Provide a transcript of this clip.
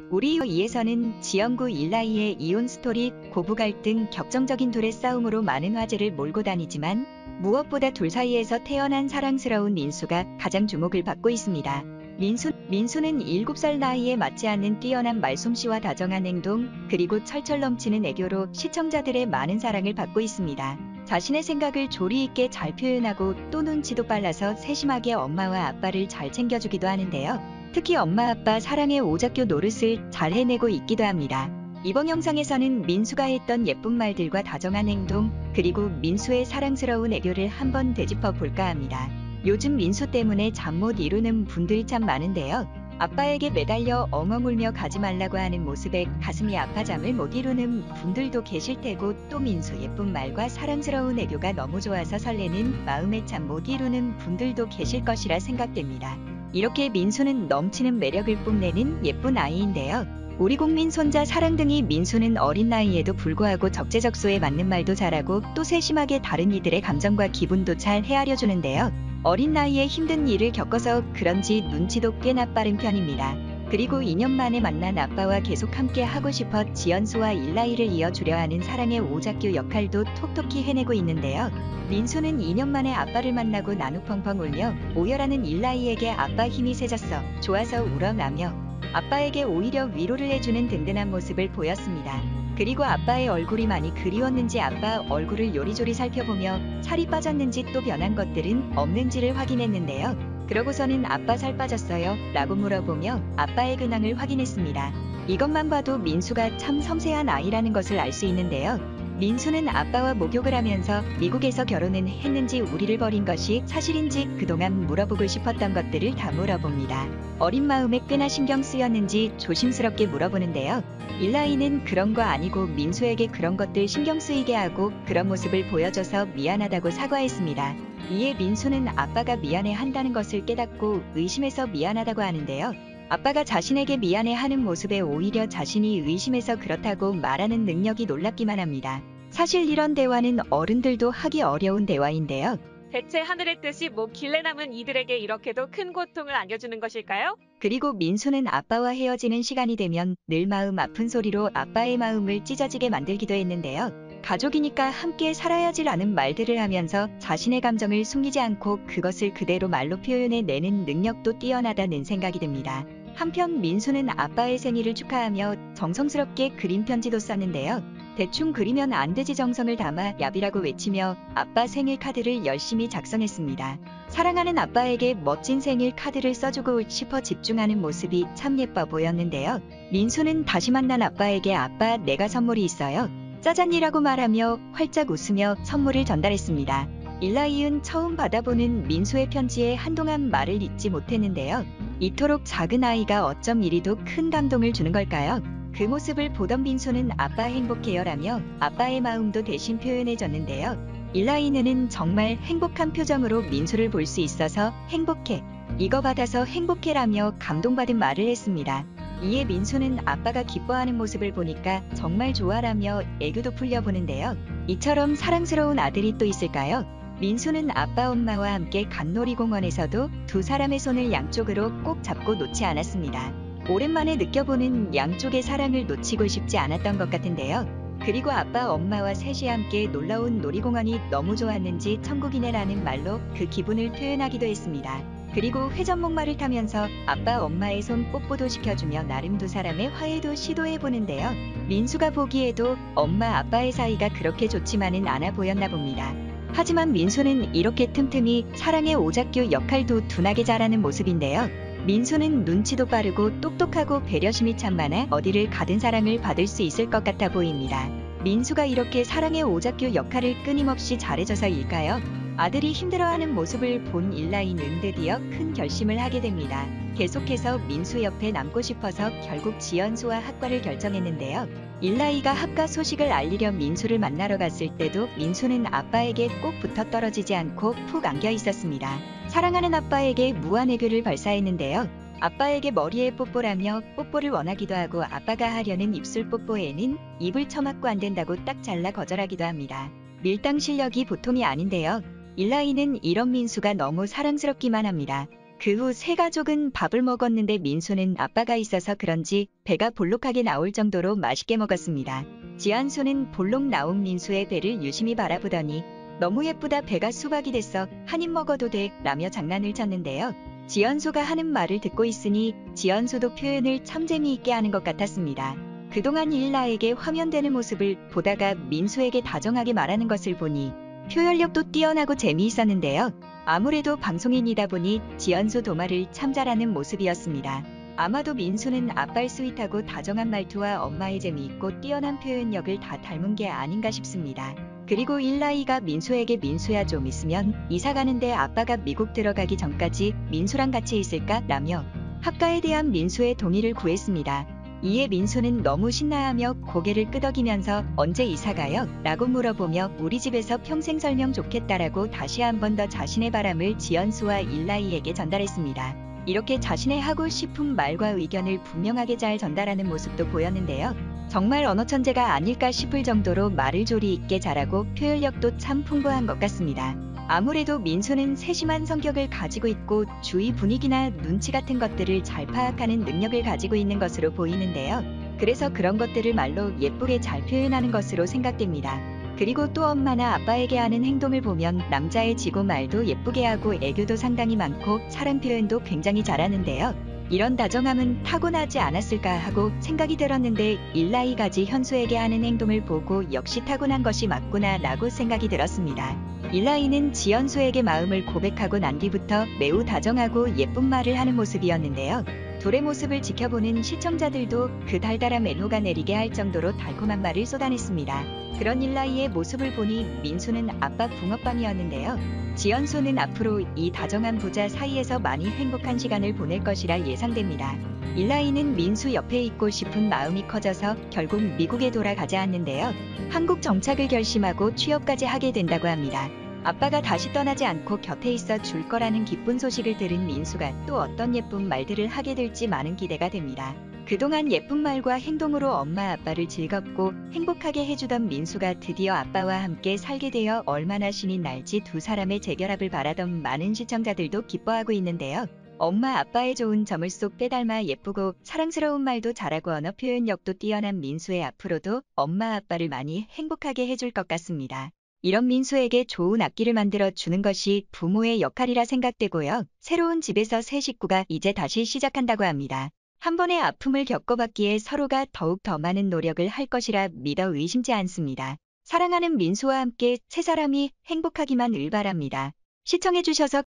우리 2에서는 지연구 일라이의 이혼 스토리, 고부 갈등, 격정적인 둘의 싸움으로 많은 화제를 몰고 다니지만 무엇보다 둘 사이에서 태어난 사랑스러운 민수가 가장 주목을 받고 있습니다. 민수는 7살 나이에 맞지 않는 뛰어난 말솜씨와 다정한 행동, 그리고 철철 넘치는 애교로 시청자들의 많은 사랑을 받고 있습니다. 자신의 생각을 조리 있게 잘 표현하고 또 눈치도 빨라서 세심하게 엄마와 아빠를 잘 챙겨주기도 하는데요. 특히 엄마 아빠 사랑의 오작교 노릇을 잘 해내고 있기도 합니다. 이번 영상에서는 민수가 했던 예쁜 말들과 다정한 행동, 그리고 민수의 사랑스러운 애교를 한번 되짚어 볼까 합니다. 요즘 민수 때문에 잠 못 이루는 분들이 참 많은데요. 아빠에게 매달려 엉엉 울며 가지 말라고 하는 모습에 가슴이 아파 잠을 못 이루는 분들도 계실 테고, 또 민수 예쁜 말과 사랑스러운 애교가 너무 좋아서 설레는 마음에 잠 못 이루는 분들도 계실 것이라 생각됩니다. 이렇게 민수는 넘치는 매력을 뽐내는 예쁜 아이인데요. 우리 국민 손자 사랑둥이 민수는 어린 나이에도 불구하고 적재적소에 맞는 말도 잘하고 또 세심하게 다른 이들의 감정과 기분도 잘 헤아려 주는데요. 어린 나이에 힘든 일을 겪어서 그런지 눈치도 꽤나 빠른 편입니다. 그리고 2년 만에 만난 아빠와 계속 함께 하고 싶어 지연수와 일라이를 이어주려 하는 사랑의 오작교 역할도 톡톡히 해내고 있는데요. 민수는 2년 만에 아빠를 만나고 나누 펑펑 울며 오열하는 일라이에게 아빠 힘이 세졌어, 좋아서 울어나며 아빠에게 오히려 위로를 해주는 든든한 모습을 보였습니다. 그리고 아빠의 얼굴이 많이 그리웠는지 아빠 얼굴을 요리조리 살펴보며 살이 빠졌는지 또 변한 것들은 없는지를 확인했는데요. 그러고서는 아빠 살 빠졌어요? 라고 물어보며 아빠의 근황을 확인했습니다. 이것만 봐도 민수가 참 섬세한 아이라는 것을 알 수 있는데요. 민수는 아빠와 목욕을 하면서 미국에서 결혼은 했는지 우리를 버린 것이 사실인지 그동안 물어보고 싶었던 것들을 다 물어봅니다. 어린 마음에 꽤나 신경 쓰였는지 조심스럽게 물어보는데요. 일라이는 그런 거 아니고 민수에게 그런 것들 신경 쓰이게 하고 그런 모습을 보여줘서 미안하다고 사과했습니다. 이에 민수는 아빠가 미안해 한다는 것을 깨닫고 의심해서 미안하다고 하는데요. 아빠가 자신에게 미안해하는 모습에 오히려 자신이 의심해서 그렇다고 말하는 능력이 놀랍기만 합니다. 사실 이런 대화는 어른들도 하기 어려운 대화인데요. 대체 하늘의 뜻이 뭐길래 남은 이들에게 이렇게도 큰 고통을 안겨주는 것일까요? 그리고 민수는 아빠와 헤어지는 시간이 되면 늘 마음 아픈 소리로 아빠의 마음을 찢어지게 만들기도 했는데요. 가족이니까 함께 살아야지라는 말들을 하면서 자신의 감정을 숨기지 않고 그것을 그대로 말로 표현해내는 능력도 뛰어나다는 생각이 듭니다. 한편 민수는 아빠의 생일을 축하하며 정성스럽게 그림 편지도 썼는데요. 대충 그리면 안 되지 정성을 담아 야비라고 외치며 아빠 생일 카드를 열심히 작성했습니다. 사랑하는 아빠에게 멋진 생일 카드를 써주고 싶어 집중하는 모습이 참 예뻐 보였는데요. 민수는 다시 만난 아빠에게 아빠 내가 선물이 있어요. 짜잔이라고 말하며 활짝 웃으며 선물을 전달했습니다. 일라이은 처음 받아보는 민수의 편지에 한동안 말을 잇지 못했는데요. 이토록 작은 아이가 어쩜 이리도 큰 감동을 주는 걸까요? 그 모습을 보던 민수는 아빠 행복해요라며 아빠의 마음도 대신 표현해줬는데요. 일라이는 정말 행복한 표정으로 민수를 볼 수 있어서 행복해, 이거 받아서 행복해라며 감동받은 말을 했습니다. 이에 민수는 아빠가 기뻐하는 모습을 보니까 정말 좋아라며 애교도 풀려보는데요. 이처럼 사랑스러운 아들이 또 있을까요? 민수는 아빠 엄마와 함께 간놀이공원에서도 두 사람의 손을 양쪽으로 꼭 잡고 놓지 않았습니다. 오랜만에 느껴보는 양쪽의 사랑을 놓치고 싶지 않았던 것 같은데요. 그리고 아빠 엄마와 셋이 함께 놀러온 놀이공원이 너무 좋았는지 천국이네라는 말로 그 기분을 표현하기도 했습니다. 그리고 회전목마를 타면서 아빠 엄마의 손 뽀뽀도 시켜주며 나름 두 사람의 화해도 시도해보는데요. 민수가 보기에도 엄마 아빠의 사이가 그렇게 좋지만은 않아 보였나 봅니다. 하지만 민수는 이렇게 틈틈이 사랑의 오작교 역할도 둔하게 잘하는 모습인데요. 민수는 눈치도 빠르고 똑똑하고 배려심이 참 많아 어디를 가든 사랑을 받을 수 있을 것 같아 보입니다. 민수가 이렇게 사랑의 오작교 역할을 끊임없이 잘해줘서일까요? 아들이 힘들어하는 모습을 본 일라이는 드디어 큰 결심을 하게 됩니다. 계속해서 민수 옆에 남고 싶어서 결국 지연수와 학과를 결정했는데요. 일라이가 학과 소식을 알리려 민수를 만나러 갔을 때도 민수는 아빠에게 꼭 붙어 떨어지지 않고 푹 안겨 있었습니다. 사랑하는 아빠에게 무한 애교를 발사했는데요. 아빠에게 머리에 뽀뽀라며 뽀뽀를 원하기도 하고 아빠가 하려는 입술 뽀뽀에는 입을 처맞고 안 된다고 딱 잘라 거절하기도 합니다. 밀당 실력이 보통이 아닌데요. 일라이는 이런 민수가 너무 사랑스럽기만 합니다. 그 후 세 가족은 밥을 먹었는데 민수는 아빠가 있어서 그런지 배가 볼록하게 나올 정도로 맛있게 먹었습니다. 지한소는 볼록 나온 민수의 배를 유심히 바라보더니 너무 예쁘다, 배가 수박이 됐어, 한 입 먹어도 돼 라며 장난을 쳤는데요. 지연소가 하는 말을 듣고 있으니 지연소도 표현을 참 재미있게 하는 것 같았습니다. 그동안 일라에게 화면되는 모습을 보다가 민수에게 다정하게 말하는 것을 보니 표현력도 뛰어나고 재미있었는데요. 아무래도 방송인이다 보니 지연소 도마를 참 잘하는 모습이었습니다. 아마도 민수는 아빠의 스윗하고 다정한 말투와 엄마의 재미있고 뛰어난 표현력을 다 닮은 게 아닌가 싶습니다. 그리고 일라이가 민수에게 민수야 좀 있으면 이사 가는데 아빠가 미국 들어가기 전까지 민수랑 같이 있을까? 라며 학가에 대한 민수의 동의를 구했습니다. 이에 민수는 너무 신나하며 고개를 끄덕이면서 언제 이사 가요? 라고 물어보며 우리 집에서 평생 살면 좋겠다라고 다시 한 번 더 자신의 바람을 지연수와 일라이에게 전달했습니다. 이렇게 자신의 하고 싶은 말과 의견을 분명하게 잘 전달하는 모습도 보였는데요. 정말 언어 천재가 아닐까 싶을 정도로 말을 조리 있게 잘하고 표현력도 참 풍부한 것 같습니다. 아무래도 민수는 세심한 성격을 가지고 있고 주위 분위기나 눈치 같은 것들을 잘 파악하는 능력을 가지고 있는 것으로 보이는데요. 그래서 그런 것들을 말로 예쁘게 잘 표현하는 것으로 생각됩니다. 그리고 또 엄마나 아빠에게 하는 행동을 보면 남자의 지고 말도 예쁘게 하고 애교도 상당히 많고 사랑 표현도 굉장히 잘하는데요. 이런 다정함은 타고나지 않았을까 하고 생각이 들었는데 일라이가지 현수에게 하는 행동을 보고 역시 타고난 것이 맞구나 라고 생각이 들었습니다. 일라이는 지연수에게 마음을 고백하고 난 뒤부터 매우 다정하고 예쁜 말을 하는 모습이었는데요. 둘의 모습을 지켜보는 시청자들도 그 달달함에 녹아내리게 할 정도로 달콤한 말을 쏟아냈습니다. 그런 일라이의 모습을 보니 민수는 아빠 붕어빵이었는데요. 지연수는 앞으로 이 다정한 부자 사이에서 많이 행복한 시간을 보낼 것이라 예상됩니다. 일라이는 민수 옆에 있고 싶은 마음이 커져서 결국 미국에 돌아가지 않는데요. 한국 정착을 결심하고 취업까지 하게 된다고 합니다. 아빠가 다시 떠나지 않고 곁에 있어 줄 거라는 기쁜 소식을 들은 민수가 또 어떤 예쁜 말들을 하게 될지 많은 기대가 됩니다. 그동안 예쁜 말과 행동으로 엄마 아빠를 즐겁고 행복하게 해주던 민수가 드디어 아빠와 함께 살게 되어 얼마나 신이 날지 두 사람의 재결합을 바라던 많은 시청자들도 기뻐하고 있는데요. 엄마 아빠의 좋은 점을 쏙 빼닮아 예쁘고 사랑스러운 말도 잘하고 언어 표현력도 뛰어난 민수의 앞으로도 엄마 아빠를 많이 행복하게 해줄 것 같습니다. 이런 민수에게 좋은 악기를 만들어 주는 것이 부모의 역할이라 생각되고요. 새로운 집에서 새 식구가 이제 다시 시작한다고 합니다. 한 번의 아픔을 겪어봤기에 서로가 더욱 더 많은 노력을 할 것이라 믿어 의심치 않습니다. 사랑하는 민수와 함께 세 사람이 행복하기만을 바랍니다. 시청해주셔서